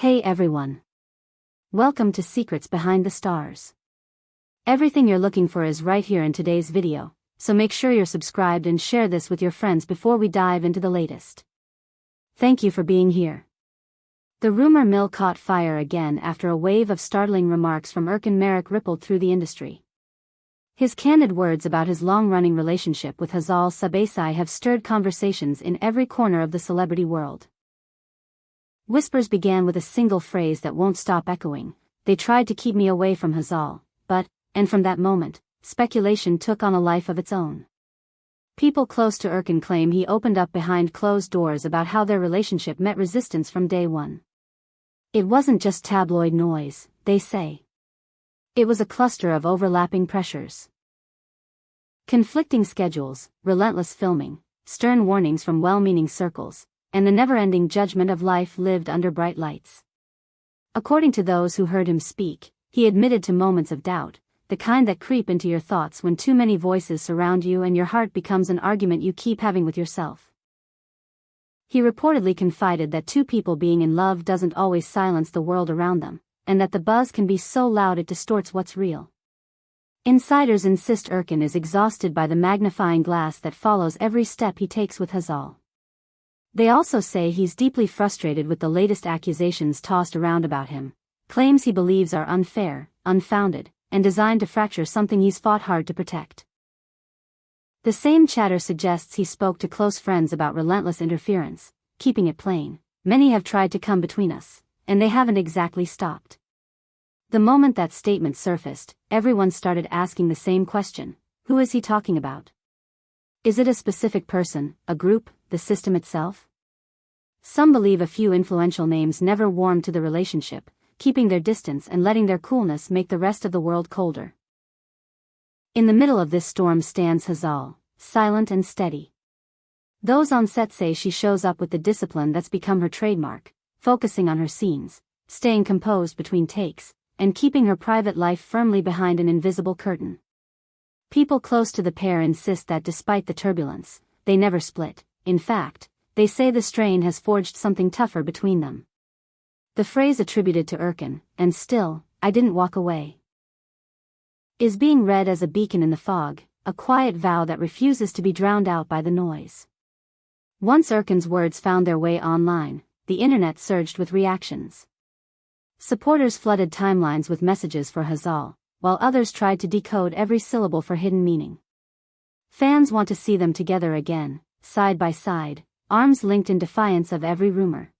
Hey everyone. Welcome to Secrets Behind the Stars. Everything you're looking for is right here in today's video, so make sure you're subscribed and share this with your friends before we dive into the latest. Thank you for being here. The rumor mill caught fire again after a wave of startling remarks from Erkan Meriç rippled through the industry. His candid words about his long-running relationship with Hazal have stirred conversations in every corner of the celebrity world. Whispers began with a single phrase that won't stop echoing: "They tried to keep me away from Hazal, but," and from that moment, speculation took on a life of its own. People close to Erkan claim he opened up behind closed doors about how their relationship met resistance from day one. It wasn't just tabloid noise, they say. It was a cluster of overlapping pressures. Conflicting schedules, relentless filming, stern warnings from well-meaning circles, and the never-ending judgment of life lived under bright lights. According to those who heard him speak, he admitted to moments of doubt, the kind that creep into your thoughts when too many voices surround you and your heart becomes an argument you keep having with yourself. He reportedly confided that two people being in love doesn't always silence the world around them, and that the buzz can be so loud it distorts what's real. Insiders insist Erkan is exhausted by the magnifying glass that follows every step he takes with Hazal. They also say he's deeply frustrated with the latest accusations tossed around about him, claims he believes are unfair, unfounded, and designed to fracture something he's fought hard to protect. The same chatter suggests he spoke to close friends about relentless interference, keeping it plain: "Many have tried to come between us, and they haven't exactly stopped." The moment that statement surfaced, everyone started asking the same question: who is he talking about? Is it a specific person, a group, the system itself? Some believe a few influential names never warmed to the relationship, keeping their distance and letting their coolness make the rest of the world colder. In the middle of this storm stands Hazal, silent and steady. Those on set say she shows up with the discipline that's become her trademark, focusing on her scenes, staying composed between takes, and keeping her private life firmly behind an invisible curtain. People close to the pair insist that despite the turbulence, they never split. In fact, they say the strain has forged something tougher between them. The phrase attributed to Erkan, "and still, I didn't walk away," is being read as a beacon in the fog, a quiet vow that refuses to be drowned out by the noise. Once Erkan's words found their way online, the internet surged with reactions. Supporters flooded timelines with messages for Hazal, while others tried to decode every syllable for hidden meaning. Fans want to see them together again, side by side, arms linked in defiance of every rumor.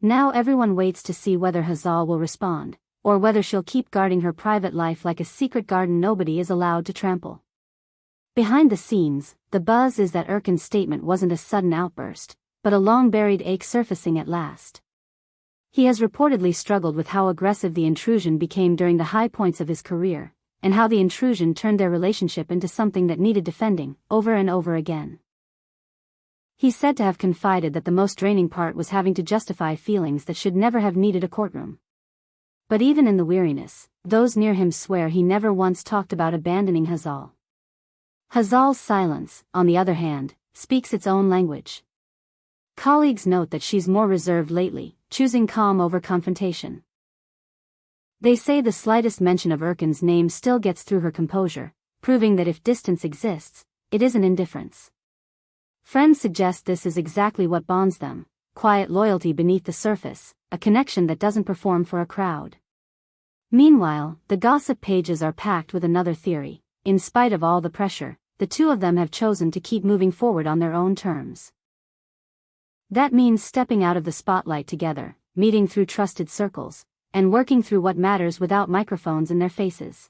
Now everyone waits to see whether Hazal will respond, or whether she'll keep guarding her private life like a secret garden nobody is allowed to trample. Behind the scenes, the buzz is that Erkan's statement wasn't a sudden outburst, but a long-buried ache surfacing at last. He has reportedly struggled with how aggressive the intrusion became during the high points of his career, and how the intrusion turned their relationship into something that needed defending, over and over again. He's said to have confided that the most draining part was having to justify feelings that should never have needed a courtroom. But even in the weariness, those near him swear he never once talked about abandoning Hazal. Hazal's silence, on the other hand, speaks its own language. Colleagues note that she's more reserved lately, choosing calm over confrontation. They say the slightest mention of Erkan's name still gets through her composure, proving that if distance exists, it isn't indifference. Friends suggest this is exactly what bonds them: quiet loyalty beneath the surface, a connection that doesn't perform for a crowd. Meanwhile, the gossip pages are packed with another theory: in spite of all the pressure, the two of them have chosen to keep moving forward on their own terms. That means stepping out of the spotlight together, meeting through trusted circles, and working through what matters without microphones in their faces.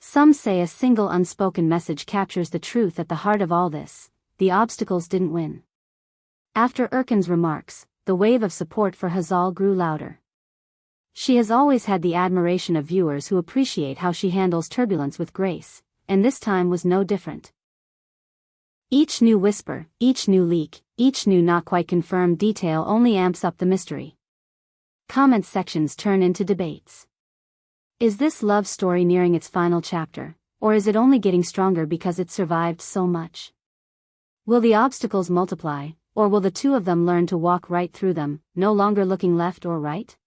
Some say a single unspoken message captures the truth at the heart of all this: the obstacles didn't win. After Erkan's remarks, the wave of support for Hazal grew louder. She has always had the admiration of viewers who appreciate how she handles turbulence with grace, and this time was no different. Each new whisper, each new leak, each new not quite confirmed detail only amps up the mystery. Comment sections turn into debates. Is this love story nearing its final chapter, or is it only getting stronger because it survived so much? Will the obstacles multiply, Or will the two of them learn to walk right through them, no longer looking left or right?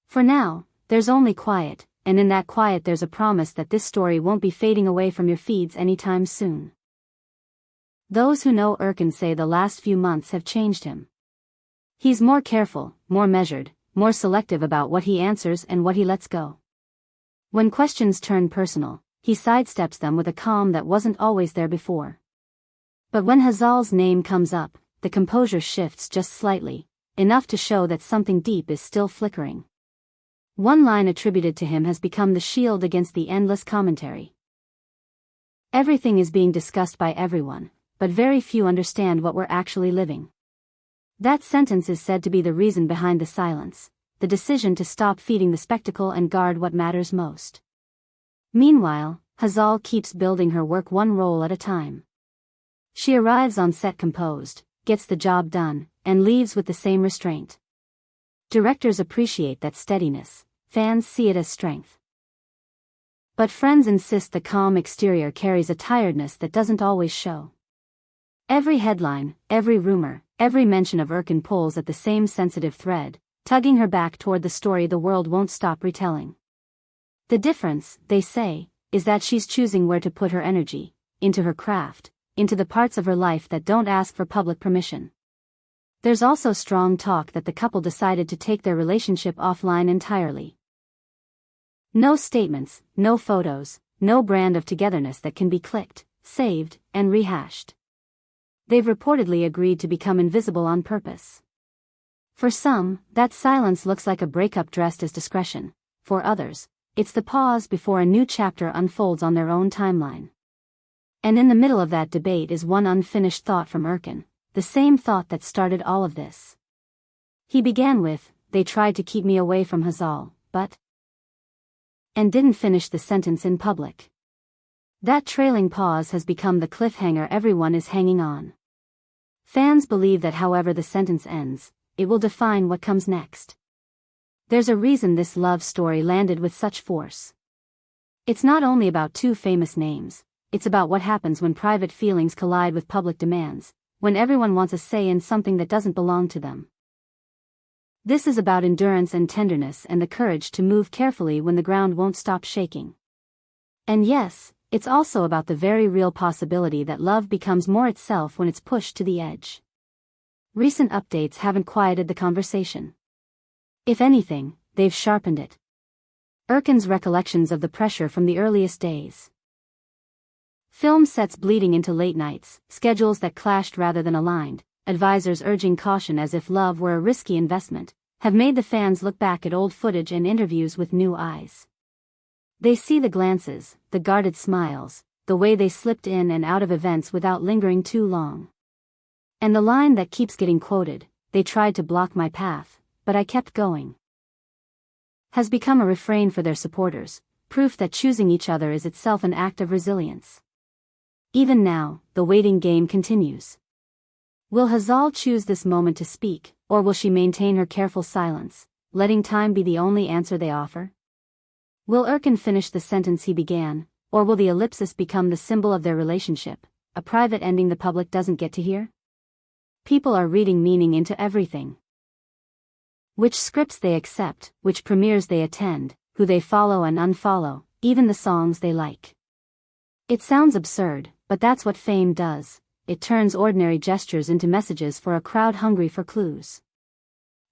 For now, there's only quiet, and in that quiet there's a promise that this story won't be fading away from your feeds anytime soon. Those who know Erkan say the last few months have changed him. He's more careful, more measured, more selective about what he answers and what he lets go. When questions turn personal, he sidesteps them with a calm that wasn't always there before. But when Hazal's name comes up, the composure shifts just slightly, enough to show that something deep is still flickering. One line attributed to him has become the shield against the endless commentary. Everything is being discussed by everyone, but very few understand what we're actually living. That sentence is said to be the reason behind the silence, the decision to stop feeding the spectacle and guard what matters most. Meanwhile, Hazal keeps building her work one role at a time. She arrives on set composed, gets the job done, and leaves with the same restraint. Directors appreciate that steadiness, fans see it as strength. But friends insist the calm exterior carries a tiredness that doesn't always show. Every headline, every rumor, every mention of Erkan pulls at the same sensitive thread, tugging her back toward the story the world won't stop retelling. The difference, they say, is that she's choosing where to put her energy, into her craft, into the parts of her life that don't ask for public permission. There's also strong talk that the couple decided to take their relationship offline entirely. No statements, no photos, no brand of togetherness that can be clicked, saved, and rehashed. They've reportedly agreed to become invisible on purpose. For some, that silence looks like a breakup dressed as discretion. For others, it's the pause before a new chapter unfolds on their own timeline. And in the middle of that debate is one unfinished thought from Erkan, the same thought that started all of this. He began with, "They tried to keep me away from Hazal, but..." and didn't finish the sentence in public. That trailing pause has become the cliffhanger everyone is hanging on. Fans believe that however the sentence ends, it will define what comes next. There's a reason this love story landed with such force. It's not only about two famous names, it's about what happens when private feelings collide with public demands, when everyone wants a say in something that doesn't belong to them. This is about endurance and tenderness and the courage to move carefully when the ground won't stop shaking. And yes, it's also about the very real possibility that love becomes more itself when it's pushed to the edge. Recent updates haven't quieted the conversation. If anything, they've sharpened it. Erkan's recollections of the pressure from the earliest days. Film sets bleeding into late nights, schedules that clashed rather than aligned, advisors urging caution as if love were a risky investment, have made the fans look back at old footage and interviews with new eyes. They see the glances, the guarded smiles, the way they slipped in and out of events without lingering too long. And the line that keeps getting quoted, "They tried to block my path, but I kept going," has become a refrain for their supporters, proof that choosing each other is itself an act of resilience. Even now, the waiting game continues. Will Hazal choose this moment to speak, or will she maintain her careful silence, letting time be the only answer they offer? Will Erkan finish the sentence he began, or will the ellipsis become the symbol of their relationship, a private ending the public doesn't get to hear? People are reading meaning into everything. Which scripts they accept, which premieres they attend, who they follow and unfollow, even the songs they like. It sounds absurd, but that's what fame does. It turns ordinary gestures into messages for a crowd hungry for clues.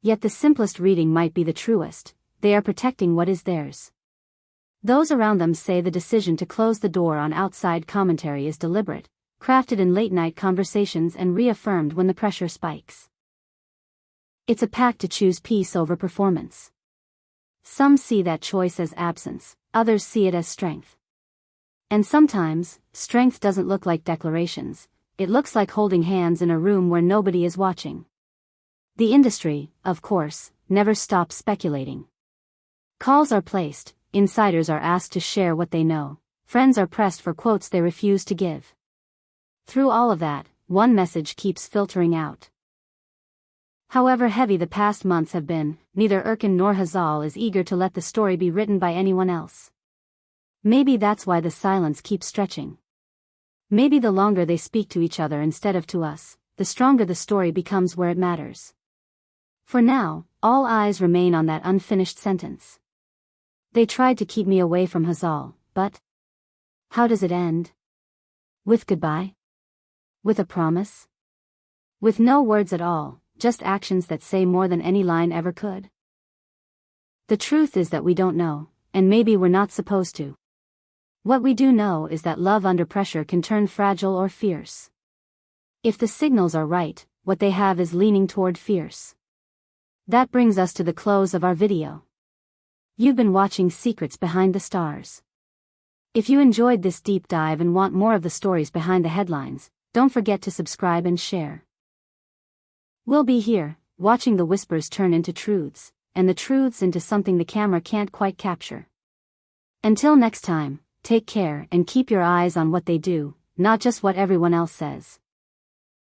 Yet the simplest reading might be the truest. They are protecting what is theirs. Those around them say the decision to close the door on outside commentary is deliberate, crafted in late-night conversations and reaffirmed when the pressure spikes. It's a pact to choose peace over performance. Some see that choice as absence, others see it as strength. And sometimes, strength doesn't look like declarations. It looks like holding hands in a room where nobody is watching. The industry, of course, never stops speculating. Calls are placed, insiders are asked to share what they know, friends are pressed for quotes they refuse to give. Through all of that, one message keeps filtering out. However heavy the past months have been, neither Erkan nor Hazal is eager to let the story be written by anyone else. Maybe that's why the silence keeps stretching. Maybe the longer they speak to each other instead of to us, the stronger the story becomes where it matters. For now, all eyes remain on that unfinished sentence. They tried to keep me away from Hazal, but how does it end? With goodbye? With a promise? With no words at all, just actions that say more than any line ever could? The truth is that we don't know, and maybe we're not supposed to. What we do know is that love under pressure can turn fragile or fierce. If the signals are right, what they have is leaning toward fierce. That brings us to the close of our video. You've been watching Secrets Behind the Stars. If you enjoyed this deep dive and want more of the stories behind the headlines, don't forget to subscribe and share. We'll be here, watching the whispers turn into truths, and the truths into something the camera can't quite capture. Until next time, take care and keep your eyes on what they do, not just what everyone else says.